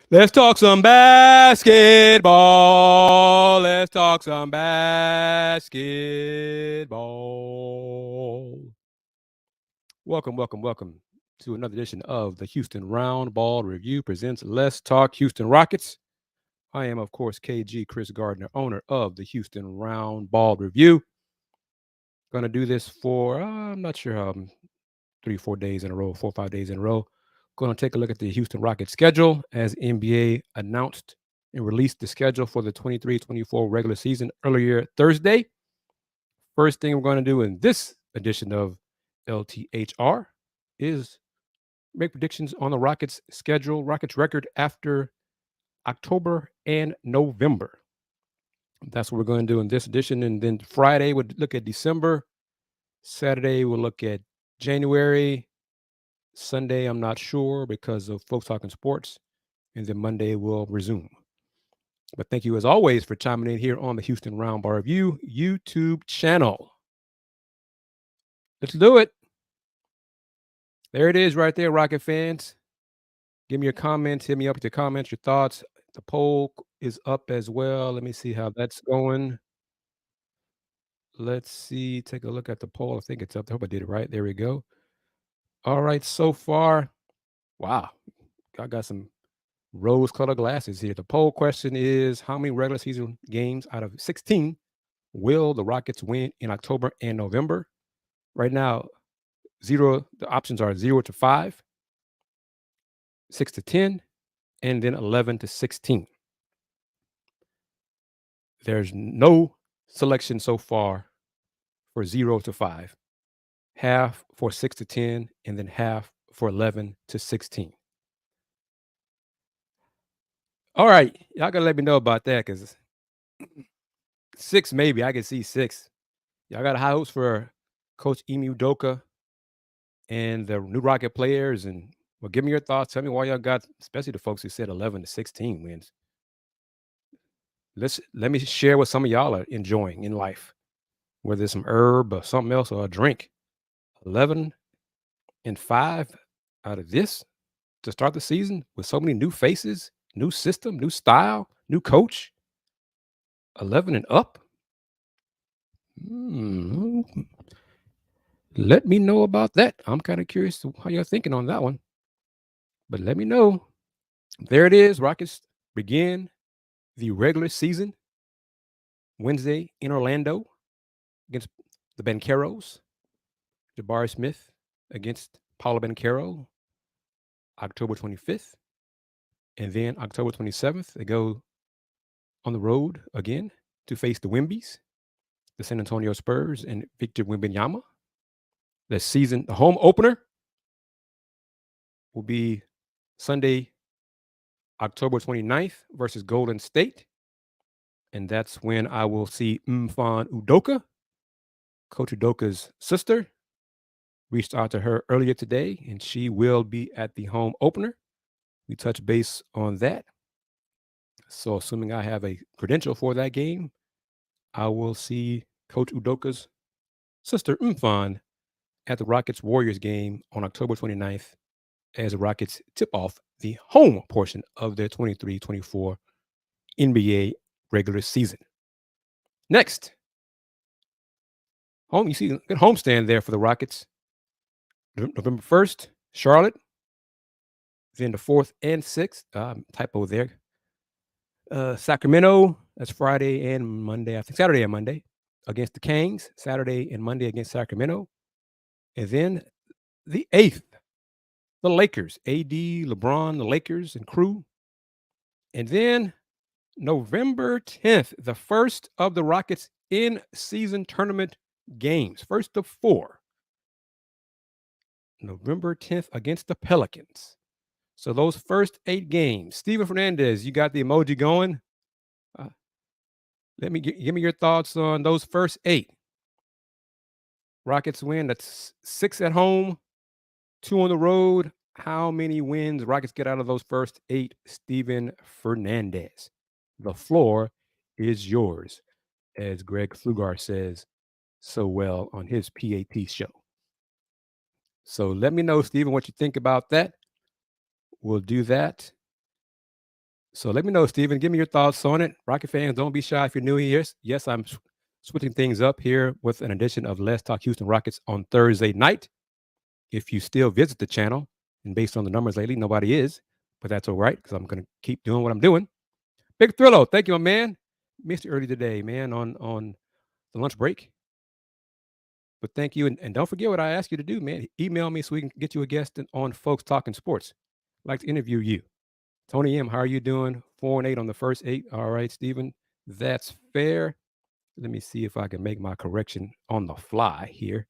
Let's talk some basketball. Let's talk some basketball. Welcome to another edition of the Houston Roundball Review presents Let's Talk Houston Rockets. I am, of course, KG Kris Gardner, owner of the Houston Roundball Review. Going to do this for, I'm not sure how, 3 or 4 days in a row, 4 or 5 days in a row. Going to take a look at the Houston Rockets schedule as NBA announced and released the schedule for the 23-24 regular season earlier Thursday. First thing we're going to do in this edition of LTHR is make predictions on the Rockets schedule, Rockets record after October and November. That's what we're going to do in this edition. And then Friday, we'll look at December. Saturday, we'll look at January. Sunday, I'm not sure because of folks talking sports. And then Monday, we'll resume. But thank you, as always, for chiming in here on the Houston Roundball Review YouTube channel. Let's do it. There it is right there, Rocket fans. Give me your comments. Hit me up with your comments, your thoughts. The poll is up as well. Let me see how that's going. Let's see. Take a look at the poll. I think it's up. I hope I did it right. There we go. All right. So far, wow. I got some rose-colored glasses here. The poll question is, how many regular season games out of 16 will the Rockets win in October and November? Right now, the options are 0 to 5, 6 to 10, and then 11 to 16. There's no selection so far for 0 to 5, half for 6 to 10, and then half for 11 to 16. All right, y'all gotta let me know about that because 6 maybe I can see 6. Y'all got high hopes for Coach Emi Udoka and the new Rocket players, and well, give me your thoughts. Tell me why y'all got, especially the folks who said 11 to 16 wins. Let me share what some of y'all are enjoying in life, whether it's some herb or something else or a drink. 11 and 5 out of this to start the season with so many new faces, new system, new style, new coach. 11 and up. Hmm. Let me know about that. I'm kind of curious how you're thinking on that one. But let me know. There it is. Rockets begin the regular season Wednesday in Orlando against the Bancheros. Jabari Smith against Paolo Banchero, October 25th. And then October 27th, they go on the road again to face the Wimbies, the San Antonio Spurs, and Victor Wembanyama. The home opener will be Sunday, October 29th versus Golden State. And that's when I will see Mfon Udoka, Coach Udoka's sister. Reached out to her earlier today, and she will be at the home opener. We touch base on that. So, assuming I have a credential for that game, I will see Coach Udoka's sister, Mfon, at the Rockets Warriors game on October 29th as the Rockets tip off the home portion of their 23-24 NBA regular season. Next, you see a good homestand there for the Rockets. November 1st, Charlotte. Then the 4th and 6th, typo there. Sacramento, that's Friday and Monday, I think Saturday and Monday against the Kings, Saturday and Monday against Sacramento. And then the 8th, the Lakers, AD, LeBron, the Lakers and crew. And then November 10th, the first of the Rockets in-season tournament games, first of 4. November 10th against the Pelicans. So those first 8 games, Steven Fernandez, you got the emoji going. Give me your thoughts on those first 8. Rockets win. That's 6 at home, 2 on the road. How many wins Rockets get out of those first 8? Steven Fernandez. The floor is yours, as Greg Flugar says so well on his PAT show. So let me know, Steven, what you think about that. We'll do that. So let me know, Steven. Give me your thoughts on it. Rocket fans, don't be shy if you're new here. Yes, I'm switching things up here with an edition of Let's Talk Houston Rockets on Thursday night. If you still visit the channel, and based on the numbers lately, nobody is, but that's all right because I'm going to keep doing what I'm doing. Big Thrillo, thank you, my man. Missed you early today, man, on the lunch break. But thank you, and don't forget what I asked you to do, man. Email me so we can get you a guest on Folks Talking Sports. I'd like to interview you. Tony M, how are you doing? 4-8 on the first 8. All right, Stephen, that's fair. Let me see if I can make my correction on the fly here.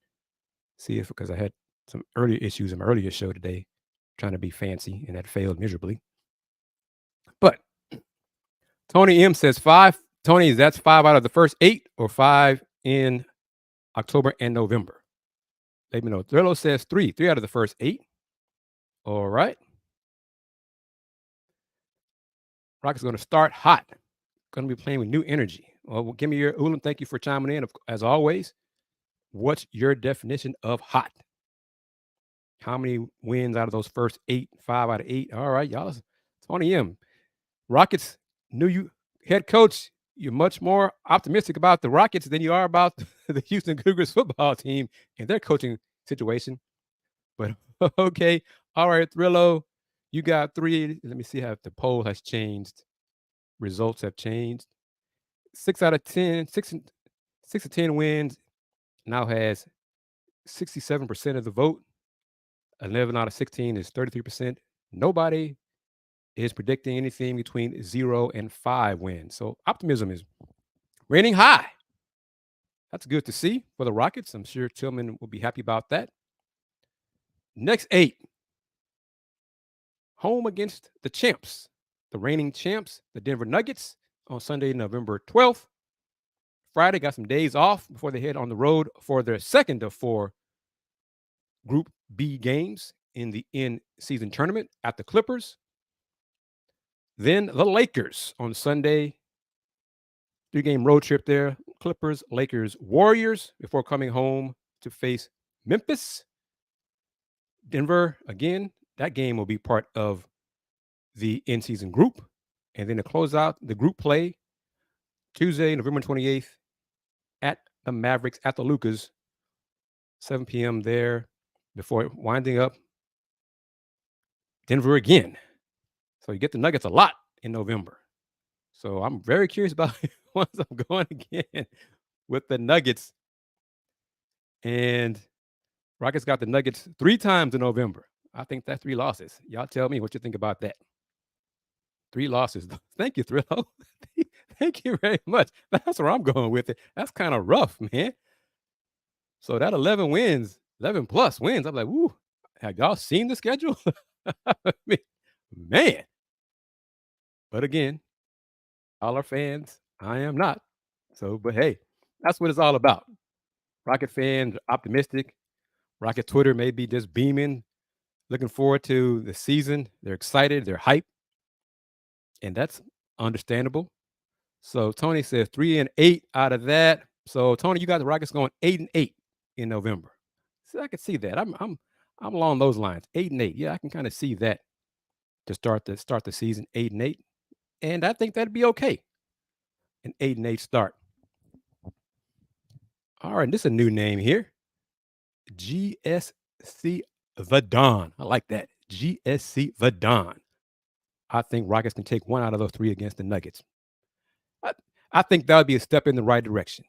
See if, because I had some earlier issues in my earlier show today, trying to be fancy, and that failed miserably. But Tony M says 5. Tony, that's 5 out of the first 8 or 5 in October and November? Let me know. Thrillo says 3. 3 out of the first 8. All right. Rockets going to start hot. Going to be playing with new energy. Well, give me your Ulam. Thank you for chiming in. As always, what's your definition of hot? How many wins out of those first 8? 5 out of 8. All right, y'all. Tony M. Rockets, new head coach. You're much more optimistic about the Rockets than you are about the Houston Cougars football team and their coaching situation. But okay. All right, Thrillo, you got 3. Let me see how the poll has changed. Results have changed. 6 out of 10, 6 to 10 wins now has 67% of the vote. 11 out of 16 is 33%. Nobody is predicting anything between 0 and 5 wins. So optimism is reigning high. That's good to see for the Rockets. I'm sure Tillman will be happy about that. Next 8. Home against the champs, the reigning champs, the Denver Nuggets, on Sunday, November 12th. Friday, got some days off before they head on the road for their second of 4 Group B games in the in-season tournament at the Clippers. Then the Lakers on Sunday. 3-game road trip there. Clippers, Lakers, Warriors before coming home to face Memphis. Denver, again, that game will be part of the in-season group. And then to close out the group play, Tuesday, November 28th, at the Mavericks, at the Lucas, 7 p.m. there before winding up Denver again. So you get the Nuggets a lot in November. So I'm very curious about once I'm going again with the Nuggets. And Rockets got the Nuggets 3 times in November. I think that's 3 losses. Y'all tell me what you think about that. 3 losses. Thank you, Thrillo. Thank you very much. That's where I'm going with it. That's kind of rough, man. So that 11 wins, 11 plus wins. I'm like, woo, have y'all seen the schedule? I mean, man. But again, all our fans, I am not. So, but hey, that's what it's all about. Rocket fans optimistic. Rocket Twitter may be just beaming, looking forward to the season. They're excited, they're hyped. And that's understandable. So Tony says 3 and 8 out of that. So Tony, you got the Rockets going 8 and 8 in November. So I can see that. I'm along those lines. 8 and 8. Yeah, I can kind of see that to start the season 8 and 8. And I think that'd be okay. An 8 and 8 start. All right, this is a new name here. GSC The Dawn. I like that. GSC The Dawn. I think Rockets can take 1 out of those 3 against the Nuggets. I think that would be a step in the right direction.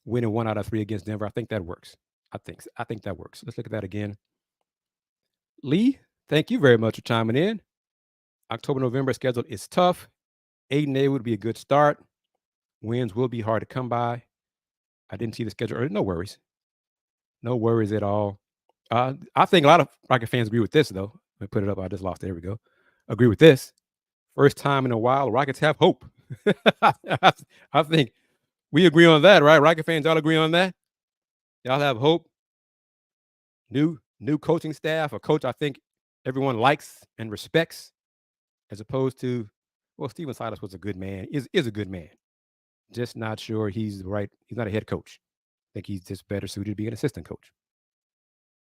Winning 1 out of 3 against Denver. I think that works. I think that works. Let's look at that again. Lee, thank you very much for chiming in. October, November schedule is tough. 8 and 8 would be a good start. Wins will be hard to come by. I didn't see the schedule early. No worries. No worries at all. I think a lot of Rocket fans agree with this, though. Let me put it up. I just lost it. There we go. Agree with this. First time in a while, Rockets have hope. I think we agree on that, right? Rocket fans, y'all agree on that? Y'all have hope. New coaching staff, a coach I think everyone likes and respects, as opposed to, well, Steven Silas was a good man, is a good man. Just not sure he's right. He's not a head coach. I think he's just better suited to be an assistant coach.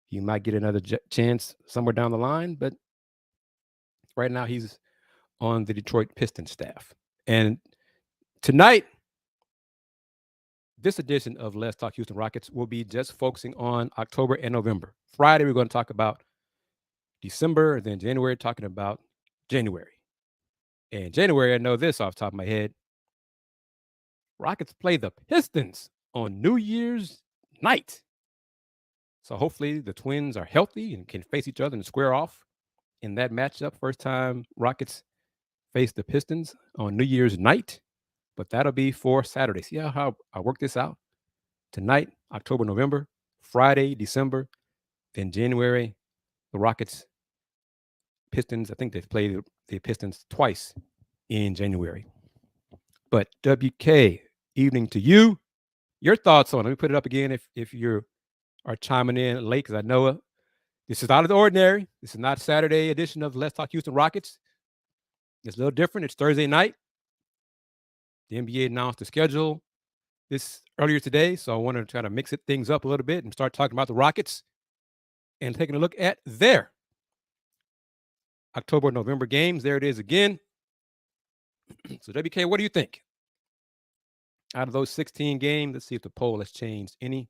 He might get another chance somewhere down the line, but right now he's on the Detroit Pistons staff. And tonight, this edition of Let's Talk Houston Rockets will be just focusing on October and November. Friday, we're going to talk about December, and then January, talking about January. And January, I know this off the top of my head. Rockets play the Pistons on New Year's night. So hopefully the Twins are healthy and can face each other and square off in that matchup. First time Rockets face the Pistons on New Year's night, but that'll be for Saturday. See how I work this out? Tonight, October, November, Friday, December, then January, the Rockets, Pistons. I think they've played the Pistons twice in January. But WK, evening to you. Your thoughts on it. Let me put it up again if you are chiming in late, because I know this is out of the ordinary. This is not Saturday edition of Let's Talk Houston Rockets. It's a little different. It's Thursday night. The NBA announced the schedule this earlier today, so I wanted to try to mix things up a little bit and start talking about the Rockets and taking a look at their October, November games. There it is again. So WK, what do you think? Out of those 16 games, let's see if the poll has changed any.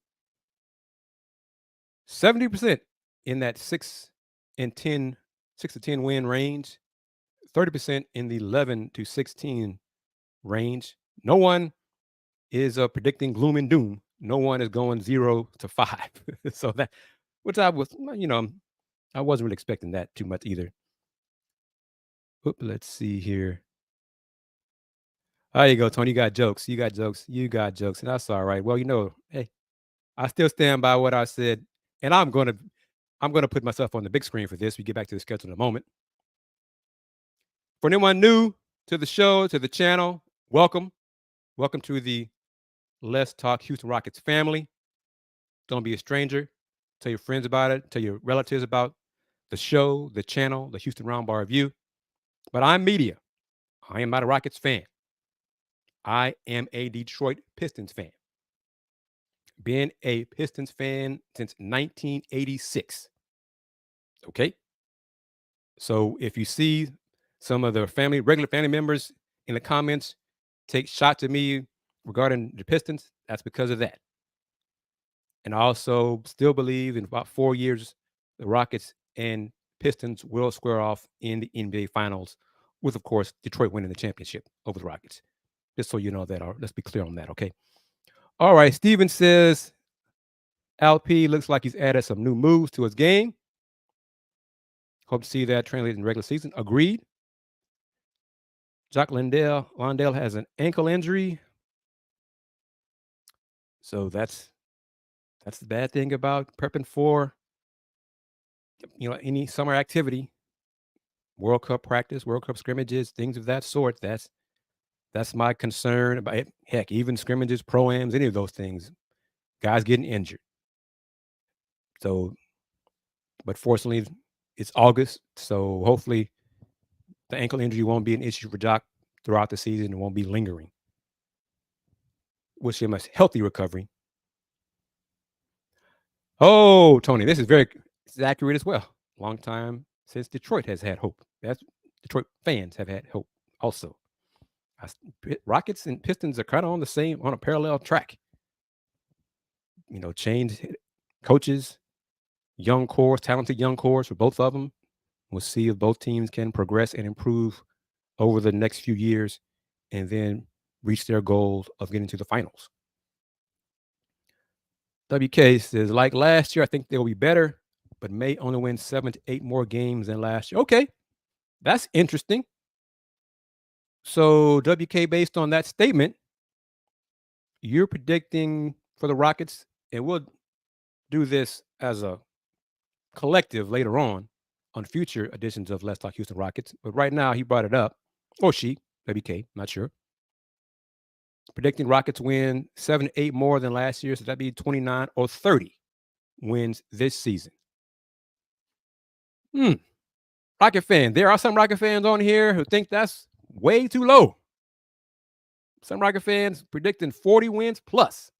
70% in that 6 to 10 win range, 30% in the 11 to 16 range. No one is predicting gloom and doom. No one is going 0 to 5. So that, which I was, I wasn't really expecting that too much either. Let's see here. There you go, Tony. You got jokes. You got jokes. And that's all right. Well, hey, I still stand by what I said, and I'm gonna put myself on the big screen for this. We get back to the schedule in a moment. For anyone new to the show, to the channel, welcome. Welcome to the Let's Talk Houston Rockets family. Don't be a stranger. Tell your friends about it. Tell your relatives about the show, the channel, the Houston Roundball Review. But I'm media. I am not a Rockets fan. I am a Detroit Pistons fan. Been a Pistons fan since 1986. Okay? So if you see some of the regular family members in the comments take shots at me regarding the Pistons, that's because of that. And I also still believe in about 4 years, the Rockets and Pistons will square off in the NBA Finals with, of course, Detroit winning the championship over the Rockets. Just so you know that. Let's be clear on that, okay? All right, Steven says, LP looks like he's added some new moves to his game. Hope to see that translated in regular season. Agreed. Jock Londell has an ankle injury. So that's the bad thing about prepping for any summer activity, World Cup practice, World Cup scrimmages, things of that sort. That's my concern about it. Heck, even scrimmages, pro-ams, any of those things, guys getting injured. So, but fortunately, it's August, so hopefully the ankle injury won't be an issue for Jock throughout the season. It won't be lingering. Wish him a healthy recovery. Oh, Tony, this is accurate as well. Long time since Detroit has had hope. Detroit fans have had hope also. Rockets and Pistons are kind of on a parallel track. Changed coaches, talented young cores for both of them. We'll see if both teams can progress and improve over the next few years and then reach their goals of getting to the finals. WK says, like last year, I think they'll be better, but may only win 7 to 8 more games than last year. Okay, that's interesting. So, WK, based on that statement, you're predicting for the Rockets, and we'll do this as a collective later on future editions of Let's Talk Houston Rockets. But right now, he brought it up, or she, WK, not sure. Predicting Rockets win 7 to 8 more than last year, so that'd be 29 or 30 wins this season. Rocket fan. There are some Rocket fans on here who think that's way too low. Some Rocket fans predicting 40 wins plus.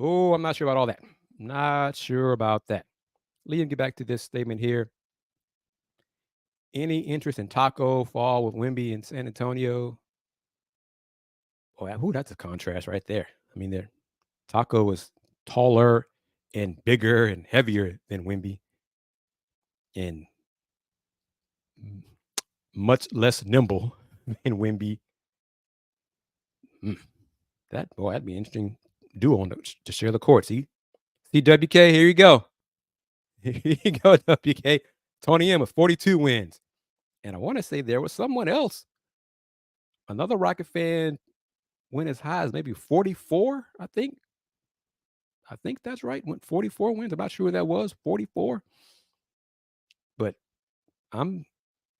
Oh, I'm not sure about all that. Not sure about that. Liam, get back to this statement here. Any interest in Taco fall with Wemby in San Antonio? Oh, that's a contrast right there. I mean, Taco was taller and bigger and heavier than Wemby and much less nimble than Wemby. Mm, that'd be an interesting duo to share the court. See, CWK, here you go. Here you go, WK. Tony M with 42 wins. And I want to say there was someone else, another Rocket fan, went as high as maybe 44, I think. I think that's right. Went 44 wins. I'm not sure who that was, 44. But I'm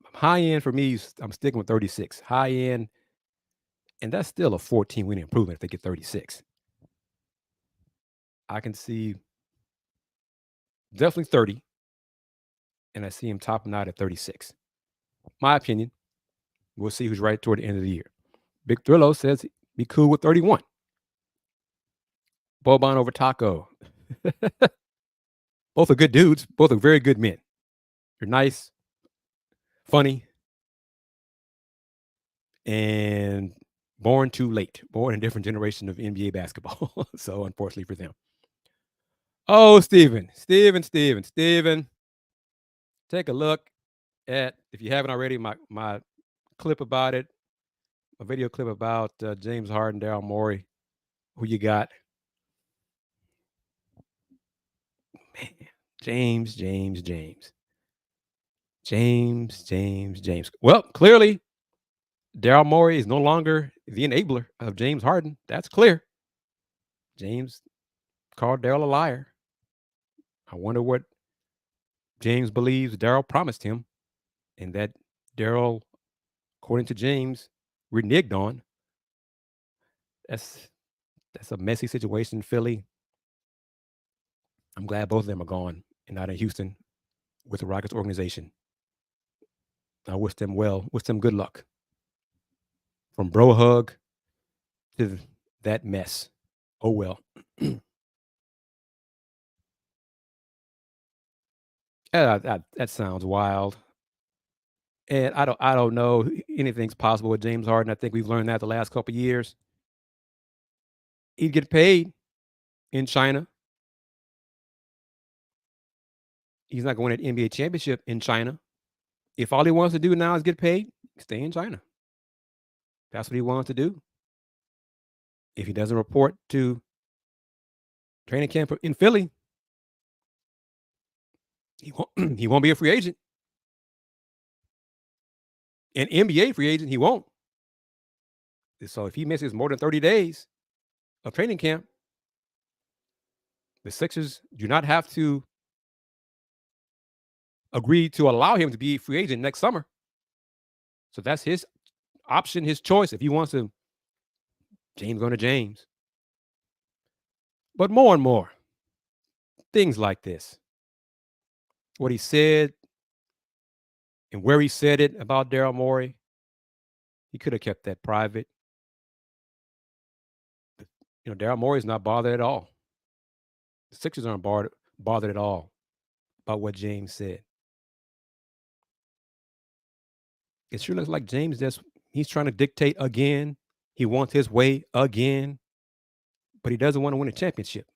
high end for me. I'm sticking with 36. High end, and that's still a 14 win improvement if they get 36. I can see definitely 30, and I see him topping out at 36. My opinion. We'll see who's right toward the end of the year. Big Thrillo says be cool with 31. Boban over Taco. Both are good dudes. Both are very good men. They're nice, funny, and born too late. Born in a different generation of NBA basketball. So unfortunately for them. Oh, Steven. Take a look at, if you haven't already, my clip about it, a video clip about James Harden, Daryl Morey. Who you got? Man, James. Well, clearly, Daryl Morey is no longer the enabler of James Harden. That's clear. James called Daryl a liar. I wonder what James believes Daryl promised him, and that Daryl, according to James, reneged on. That's a messy situation in Philly. I'm glad both of them are gone and not in Houston with the Rockets organization. I wish them well. Wish them good luck. From bro hug to that mess. Oh well. That sounds wild. And I don't know, anything's possible with James Harden. I think we've learned that the last couple of years. He'd get paid in China. He's not going to the NBA championship in China. If all he wants to do now is get paid, stay in China. That's what he wants to do. If he doesn't report to training camp in Philly, he won't he won't be a free agent. An NBA free agent, he won't. So if he misses more than 30 days of training camp, the Sixers do not have to agree to allow him to be a free agent next summer. So that's his option, his choice. If he wants to, James going to James. But more and more, things like this. What he said and where he said it about Daryl Morey, he could have kept that private. Daryl Morey's not bothered at all. The Sixers aren't bothered at all about what James said. It sure looks like James he's trying to dictate again. He wants his way again, but he doesn't want to win a championship.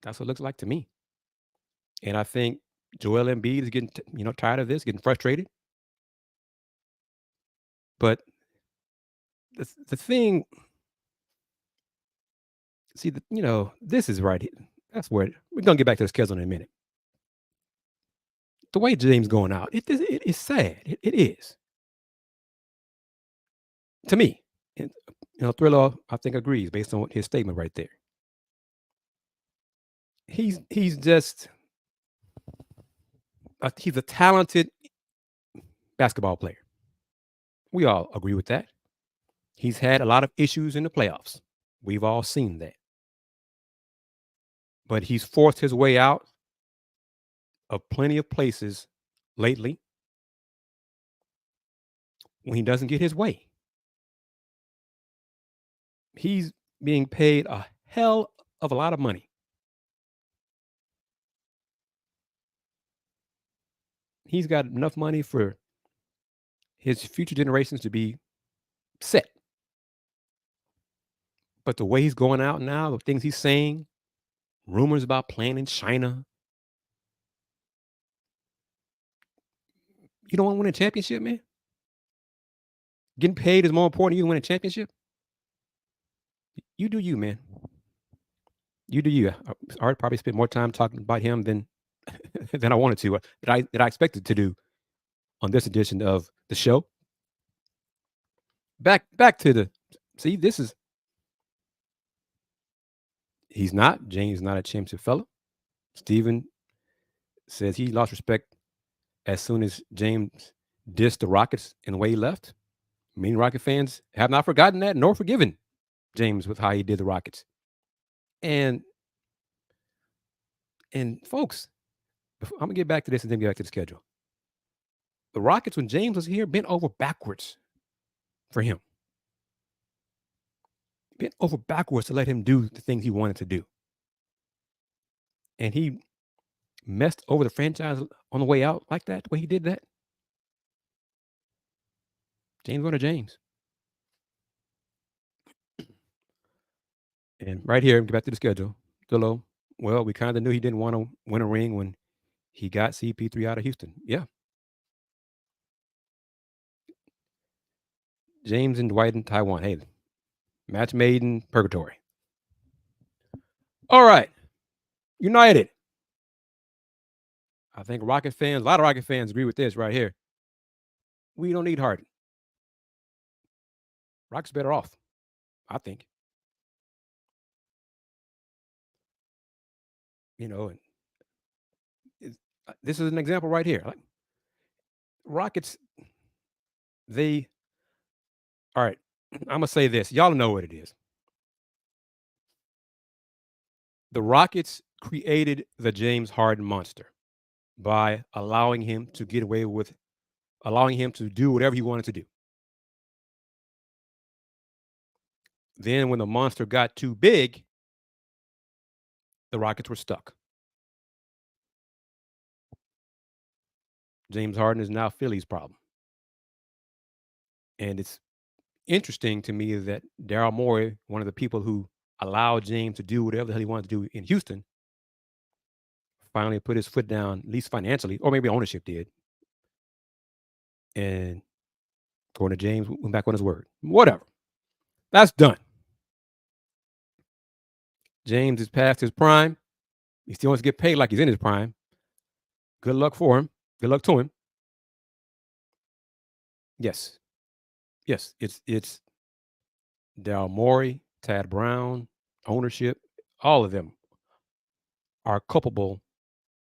That's what it looks like to me. And I think Joel Embiid is getting tired of this, getting frustrated. But the thing, see, this is right here. That's where we're gonna get back to the schedule in a minute. The way James going out, it is sad. It is to me. And, Thriller, I think, agrees based on his statement right there. He's just he's a talented basketball player. We all agree with that. He's had a lot of issues in the playoffs. We've all seen that. But he's forced his way out of plenty of places lately when he doesn't get his way. He's being paid a hell of a lot of money. He's got enough money for his future generations to be set. But the way he's going out now, the things he's saying, rumors about playing in China, you don't want to win a championship, man? Getting paid is more important than you to win a championship? You do you, man. You do you. I probably spent more time talking about him than than I wanted to, that I expected to do on this edition of the show. Back to the see. This is he's not James. Is not a championship fellow. Steven says he lost respect as soon as James dissed the Rockets in the way he left. Many Rocket fans have not forgotten that nor forgiven James with how he did the Rockets. And folks, I'm gonna get back to this and then get back to the schedule. The Rockets, when James was here, bent over backwards for him. Bent over backwards to let him do the things he wanted to do. And he messed over the franchise on the way out like that, the way he did that. James Warner James. And right here, get back to the schedule. Dillo, well, we kind of knew he didn't want to win a ring when he got CP3 out of Houston. Yeah. James and Dwight in Taiwan. Hey, match made in purgatory. All right. United. I think Rocket fans, a lot of Rocket fans agree with this right here. We don't need Harden. Rockets better off, I think. You know, and this is an example right here. Like, Rockets, they, all right, I'm going to say this. Y'all know what it is. The Rockets created the James Harden monster by allowing him to get away with, allowing him to do whatever he wanted to do. Then when the monster got too big, the Rockets were stuck. James Harden is now Philly's problem. And it's interesting to me that Daryl Morey, one of the people who allowed James to do whatever the hell he wanted to do in Houston, finally put his foot down, at least financially, or maybe ownership did. And according to James, went back on his word. Whatever. That's done. James is past his prime. He still wants to get paid like he's in his prime. Good luck for him. Good luck to him. Yes. Yes. It's Daryl Morey, Tad Brown, ownership, all of them are culpable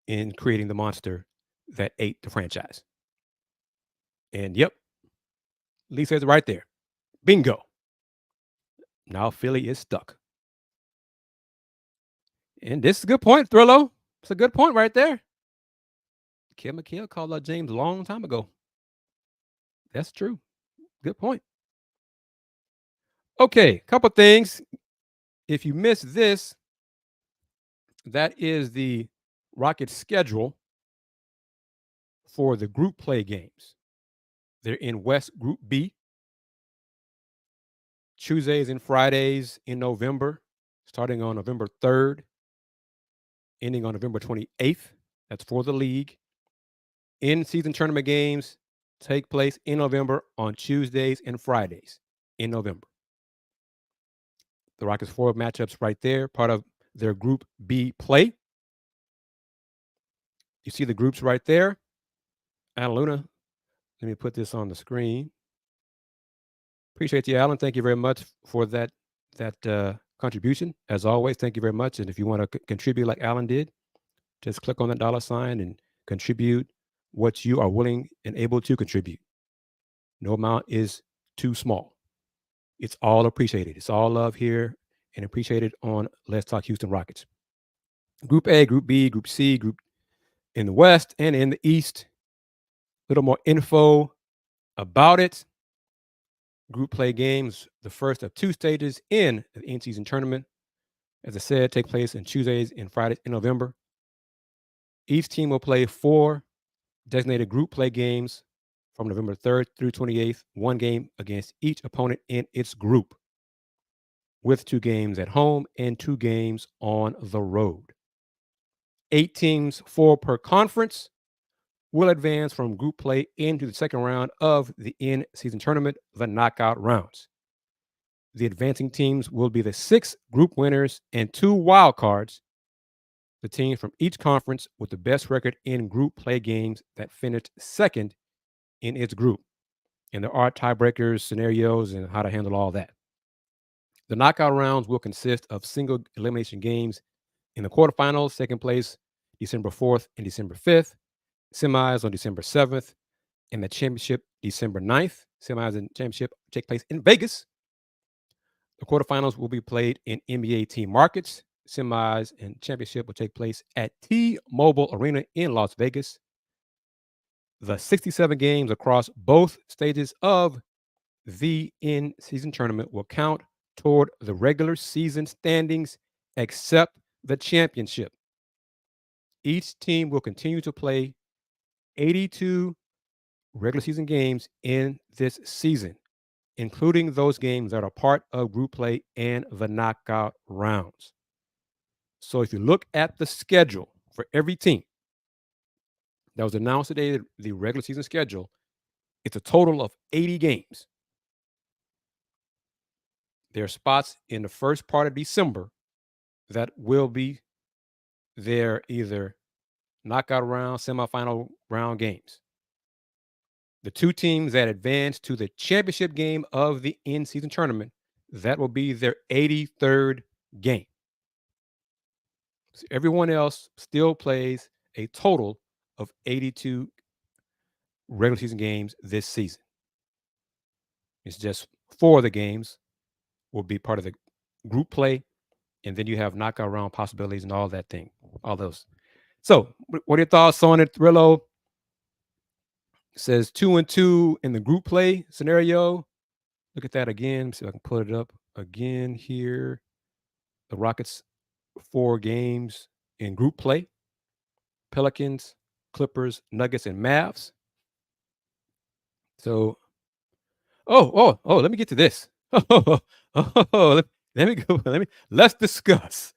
in creating the monster that ate the franchise. And yep, Lee says it right there. Bingo. Now Philly is stuck. And this is a good point, Thrillo. It's a good point right there. Kim McHale called out James a long time ago. That's true. Good point. Okay, couple things. If you missed this, that is the Rockets schedule for the group play games. They're in West Group B. Tuesdays and Fridays in November, starting on November 3rd, ending on November 28th. That's for the league. In-season tournament games take place in November on Tuesdays and Fridays in November. The Rockets 4 matchups right there, part of their Group B play. You see the groups right there. Alan Luna, let me put this on the screen. Appreciate you, Alan. Thank you very much for that contribution. As always, thank you very much. And if you want to contribute like Alan did, just click on that $ and contribute what you are willing and able to contribute. No amount is too small. It's all appreciated. It's all love here and appreciated on Let's Talk Houston Rockets. Group A, Group B, Group C, Group in the West and in the East. A little more info about it. Group play games, the first of 2 stages in the in-season tournament. As I said, take place on Tuesdays and Fridays in November. Each team will play 4 designated group play games from November 3rd through 28th, one game against each opponent in its group, with two games at home and two games on the road. 8 teams, four per conference, will advance from group play into the second round of the in-season tournament, the knockout rounds. The advancing teams will be the 6 group winners and 2 wildcards, the teams from each conference with the best record in group play games that finished second in its group. And there are tiebreakers, scenarios, and how to handle all that. The knockout rounds will consist of single elimination games in the quarterfinals, second place December 4th and December 5th, semis on December 7th, and the championship December 9th. Semis and championship take place in Vegas. The quarterfinals will be played in NBA team markets. Semis and championship will take place at T-Mobile Arena in Las Vegas. The 67 games across both stages of the in-season tournament will count toward the regular season standings, except the championship. Each team will continue to play 82 regular season games in this season, including those games that are part of group play and the knockout rounds. So if you look at the schedule for every team that was announced today, the regular season schedule, it's a total of 80 games. There are spots in the first part of December that will be their either knockout round, semifinal round games. The 2 teams that advance to the championship game of the in-season tournament, that will be their 83rd game. So everyone else still plays a total of 82 regular season games this season. It's just 4 of the games will be part of the group play, and then you have knockout round possibilities and all that thing, all those. So, what are your thoughts on it, Thrillo? It says 2-2 in the group play scenario. Look at that again. See if I can put it up again here. The Rockets 4 games in group play. Pelicans, Clippers, Nuggets, and Mavs. So, let me get to this. Let me go. Let's discuss.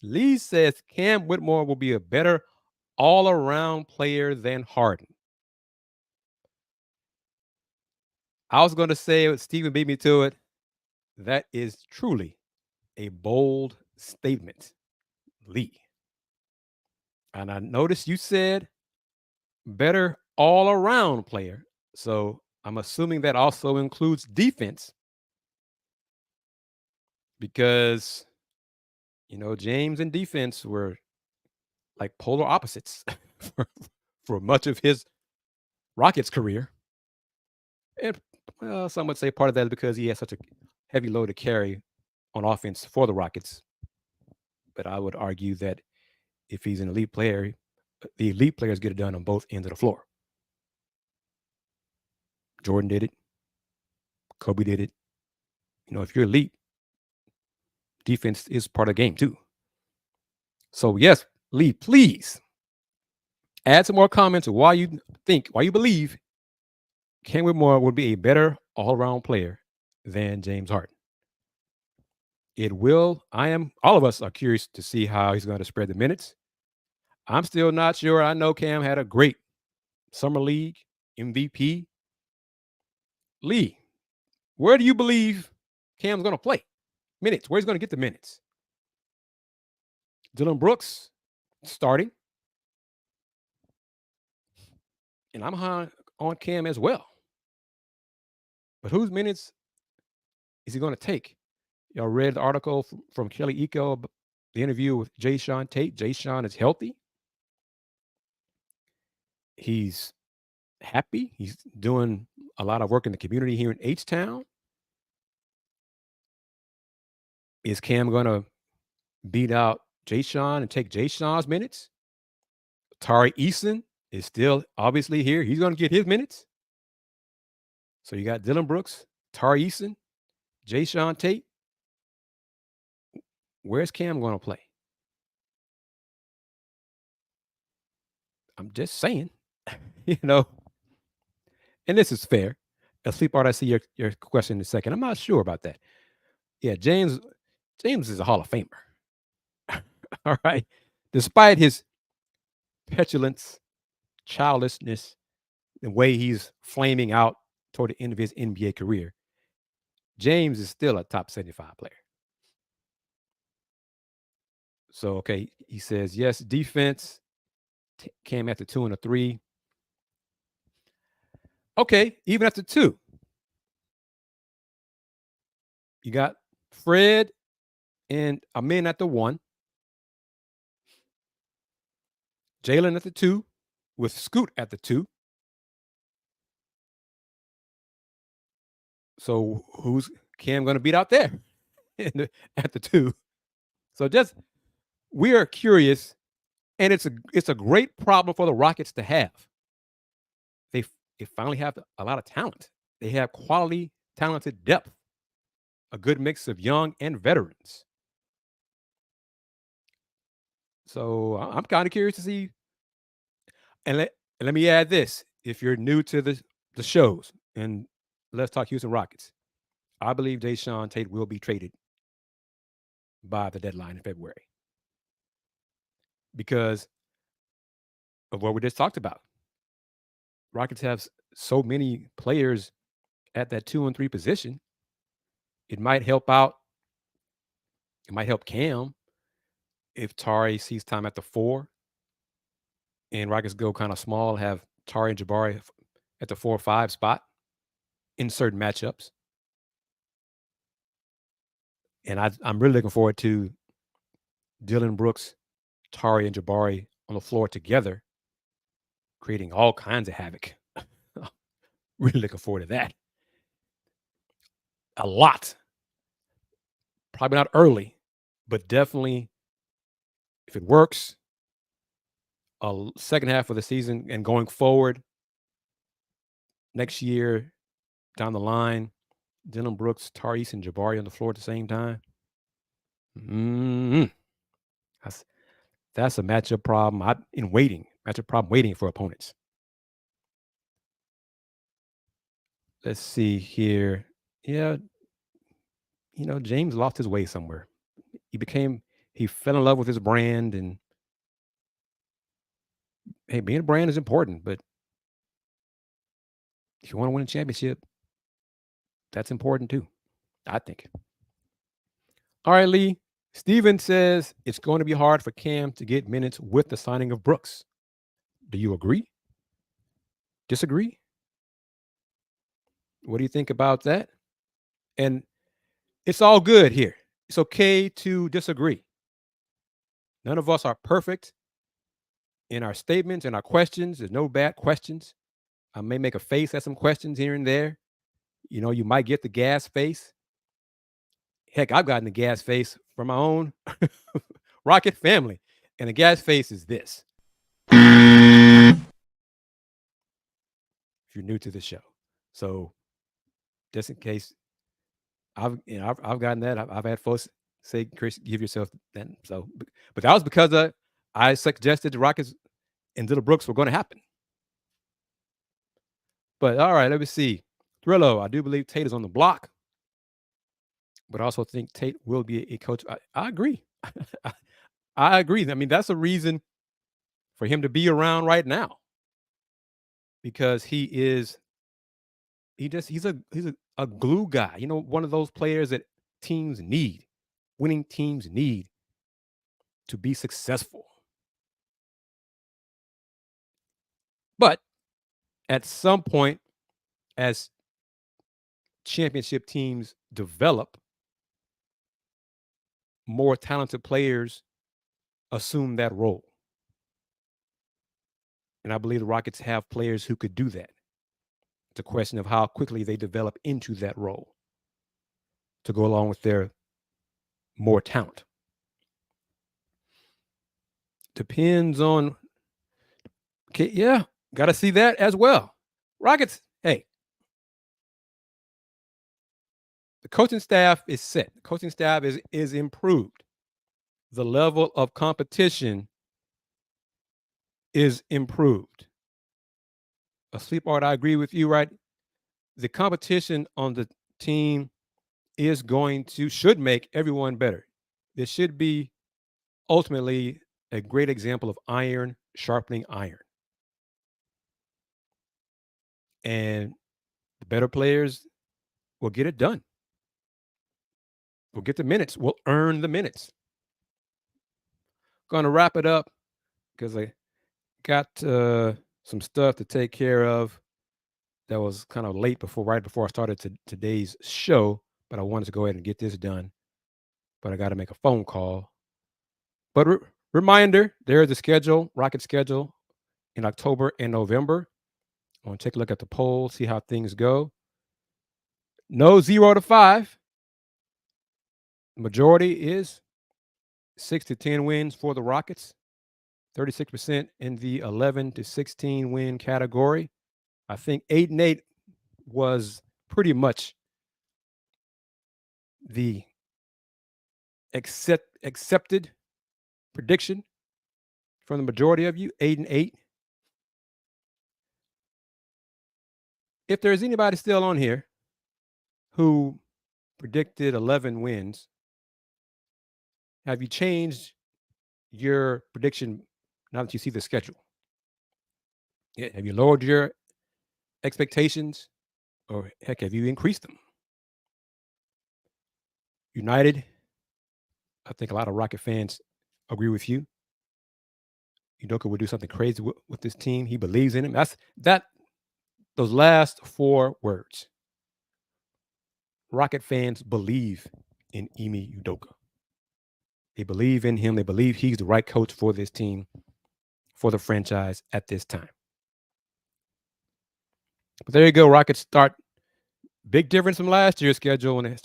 Lee says Cam Whitmore will be a better all-around player than Harden. I was going to say it, Steven beat me to it. That is truly a bold statement, Lee. And I noticed you said better all-around player. So I'm assuming that also includes defense, because, James and defense were like polar opposites for much of his Rockets career. And some would say part of that is because he has such a heavy load to carry on offense for the Rockets. But I would argue that if he's an elite player, the elite players get it done on both ends of the floor. Jordan did it. Kobe did it. If you're elite, defense is part of the game too. So yes, Lee, please add some more comments of why you believe Cam Whitmore would be a better all-around player than James Harden. All of us are curious to see how he's going to spread the minutes. I'm still not sure. I know Cam had a great summer league MVP. Lee, where do you believe Cam's going to play minutes? Where's he going to get the minutes? Dillon Brooks starting. And I'm high on Cam as well. But whose minutes is he going to take? Y'all read the article from Kelly Iko, the interview with Jay Sean Tate. Jay Sean is healthy. He's happy. He's doing a lot of work in the community here in H-Town. Is Cam going to beat out Jay Sean and take Jay Sean's minutes? Tari Eason is still obviously here. He's going to get his minutes. So you got Dillon Brooks, Tari Eason, Jay Sean Tate. Where's Cam going to play? I'm just saying, you know, and this is fair. Sleepart, I see your question in a second. I'm not sure about that. Yeah, James is a Hall of Famer. All right. Despite his petulance, childishness, the way he's flaming out toward the end of his NBA career, James is still a top 75 player. So, okay, he says, yes, defense came after 2 and a 3. Okay, even after 2, you got Fred and Amin at the 1, Jalen at the 2, with Scoot at the 2. So who's Cam going to beat out there at the 2? So just we are curious, and it's a great problem for the Rockets to have. They they finally have a lot of talent. They have quality, talented depth, a good mix of young and veterans. So I'm kind of curious to see. And let me add this: if you're new to the shows, and let's talk Houston Rockets, I believe Jae'Sean Tate will be traded by the deadline in February because of what we just talked about. Rockets have so many players at that 2 and 3 position. It might help out. It might help Cam if Tari sees time at the 4 and Rockets go kind of small, have Tari and Jabari at the 4 or 5 spot in certain matchups. And I'm really looking forward to Dylan Brooks, Tari, and Jabari on the floor together, creating all kinds of havoc. Really looking forward to that. A lot. Probably not early, but definitely if it works, a second half of the season and going forward next year down the line, Dylan Brooks, Tyrese, and Jabari on the floor at the same time. Mm-hmm. That's a matchup problem. Matchup problem waiting for opponents. Let's see here. Yeah, James lost his way somewhere. He fell in love with his brand, and hey, being a brand is important, but if you want to win a championship, that's important too, I think. All right, Lee. Steven says it's going to be hard for Cam to get minutes with the signing of Brooks. Do you agree? Disagree? What do you think about that? And it's all good here. It's okay to disagree. None of us are perfect in our statements and our questions. There's no bad questions. I may make a face at some questions here and there. You might get the gas face. Heck, I've gotten the gas face from my own Rocket family. And the gas face is this. If you're new to the show. So just in case I've gotten that. I've had folks say, Kris, give yourself that. So, but that was because I suggested the Rockets and Little Brooks were going to happen. But all right, let me see. Thrillo, I do believe Tate is on the block, but I also think Tate will be a coach. I agree. I agree. I mean, that's a reason for him to be around right now because he's a glue guy. One of those players that winning teams need to be successful. But at some point, as championship teams develop, more talented players assume that role. And I believe the Rockets have players who could do that. It's a question of how quickly they develop into that role to go along with their more talent. Depends on. Okay, yeah, got to see that as well. Rockets, hey, the coaching staff is set. The coaching staff is improved. The level of competition is improved. A Sleepart, I agree with you, right? The competition on the team should make everyone better. This should be ultimately a great example of iron sharpening iron. And the better players will get it done. We'll get the minutes. We'll earn the minutes. Going to wrap it up because I got some stuff to take care of that was kind of late right before I started today's show, but I wanted to go ahead and get this done. But I got to make a phone call. But reminder, there's the schedule, Rocket schedule in October and November. I want to take a look at the poll, see how things go. No 0 to 5. The majority is 6 to 10 wins for the Rockets. 36% in the 11 to 16 win category. I think 8-8 was pretty much the accepted prediction from the majority of you. 8-8. If there's anybody still on here who predicted 11 wins, have you changed your prediction now that you see the schedule? Yeah, have you lowered your expectations, or heck, have you increased them? United, I think a lot of Rocket fans agree with you. Udoka would do something crazy with this team. He believes in him. Those last 4 words. Rocket fans believe in Ime Udoka. They believe in him. They believe he's the right coach for this team, for the franchise at this time. But there you go. Rockets start. Big difference from last year's schedule when they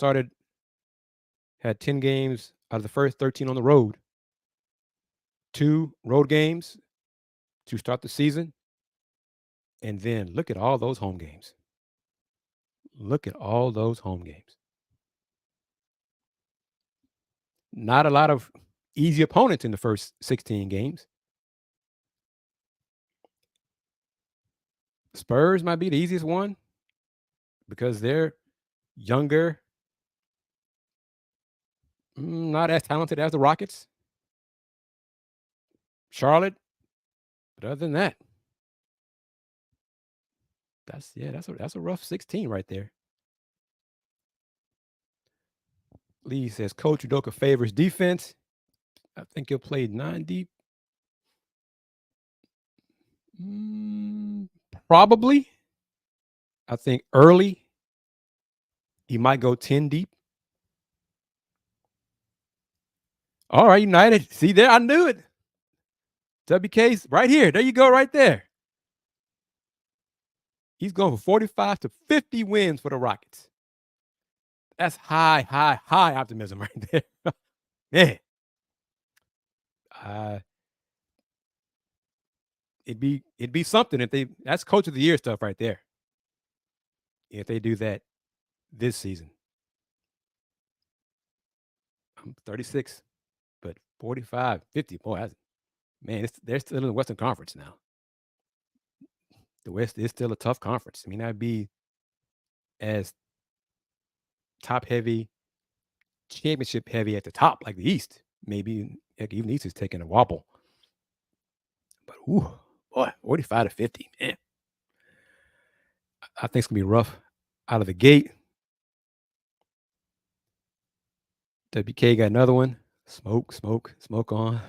had 10 games out of the first 13 on the road. 2 road games to start the season. And then look at all those home games. Look at all those home games. Not a lot of easy opponents in the first 16 games. Spurs might be the easiest one because they're younger, not as talented as the Rockets. Charlotte, but other than that, that's a rough 16 right there. Lee says Coach Udoka favors defense. I think he'll play 9 deep. Probably. I think early he might go 10 deep. All right, United. See there, I knew it. WK's right here. There you go, right there. He's going for 45 to 50 wins for the Rockets. That's high optimism right there. Man. It'd be something if that's coach of the year stuff right there. If they do that this season. I'm 36, but 45, 50. Boy, they're still in the Western Conference now. The West is still a tough conference. I mean, that'd be as top heavy, championship heavy at the top, like the East. Maybe even the East is taking a wobble. But boy, 45 to 50, man. I think it's gonna be rough out of the gate. WK got another one. Smoke on.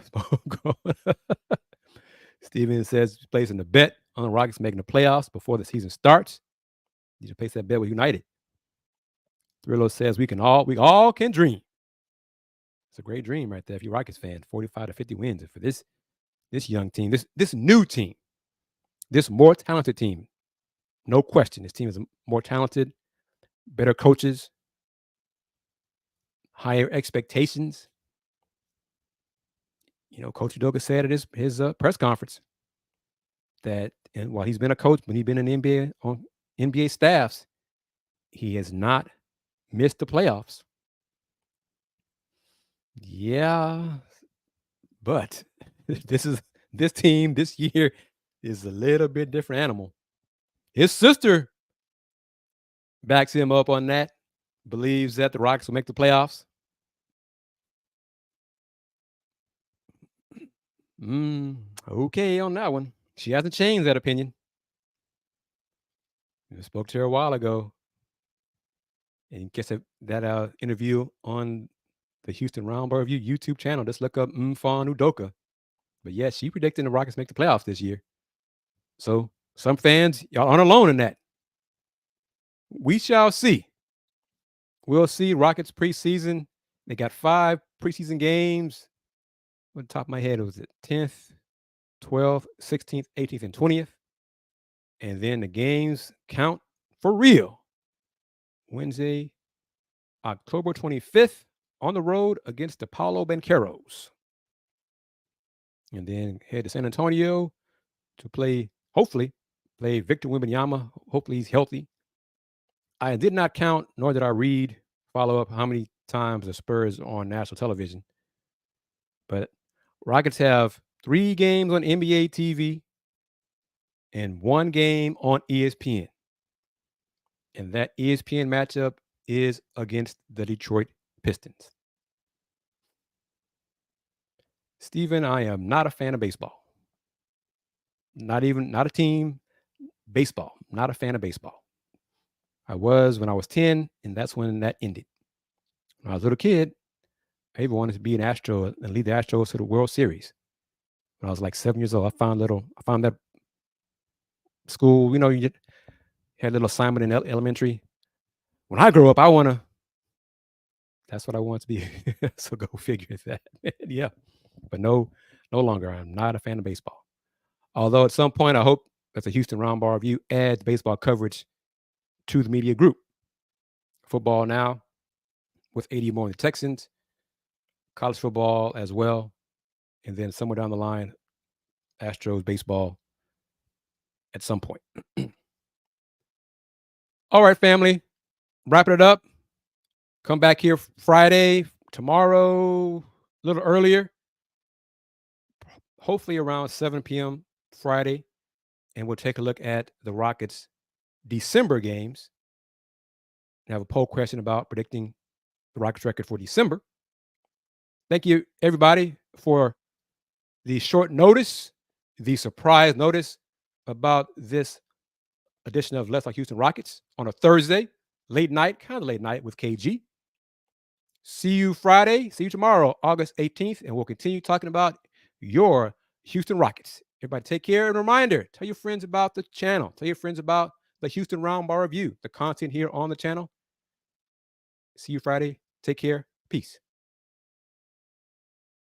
Steven says he's placing a bet on the Rockets making the playoffs before the season starts. You should place that bet with United. Thrillo says we all can dream. It's a great dream right there if you're a Rockets fan. 45 to 50 wins. And for this young team, this new team, this more talented team, no question, this team is more talented, better coaches, higher expectations. You know, Coach Udoka said at his press conference that while he's been a coach, when he's been in the NBA on NBA staffs, he has not missed the playoffs. Yeah, but this is This team this year is a little bit different animal. His sister backs him up on that, believes that the Rockets will make the playoffs. Okay on that one. She hasn't changed that opinion. I spoke to her a while ago, and guess that interview on the Houston Roundball Review YouTube channel. Just look up Mfon Udoka. But yeah, she predicting the Rockets make the playoffs this year. So some fans, y'all aren't alone in that. We shall see. We'll see. Rockets preseason. They got 5 preseason games. On the top of my head, was it 10th, 12th, 16th, 18th, and 20th. And then the games count for real. Wednesday, October 25th, on the road against the Paulo Banqueros. And then head to San Antonio to hopefully, play Victor Wembanyama. Hopefully he's healthy. I did not count, nor did I follow up how many times the Spurs are on national television. But Rockets have 3 games on NBA TV and 1 game on ESPN. And that ESPN matchup is against the Detroit Pistons. Steven, I am not a fan of baseball. Not a team. Baseball. Not a fan of baseball. I was when I was 10, and that's when that ended. When I was a little kid, I even wanted to be an Astro and lead the Astros to the World Series. When I was like 7 years old, I found that school, you had a little assignment in elementary. When I grow up, that's what I want to be. So go figure that. Yeah. But no longer. I'm not a fan of baseball. Although at some point, I hope that the Houston Roundball Review adds baseball coverage to the media group. Football now with 80 more in the Texans, college football as well, and then somewhere down the line, Astros baseball at some point. All right, family, wrapping it up. Come back here Friday, tomorrow, a little earlier, hopefully around 7 p.m. Friday, and we'll take a look at the Rockets' December games. I have a poll question about predicting the Rockets record for December. Thank you, everybody, for the short notice, the surprise notice about this edition of Let's Talk Houston Rockets on a Thursday, kind of late night with KG. See you Friday. See you tomorrow, August 18th, and we'll continue talking about your Houston Rockets. Everybody take care. And reminder, tell your friends about the channel. Tell your friends about the Houston Roundball Review, the content here on the channel. See you Friday. Take care. Peace.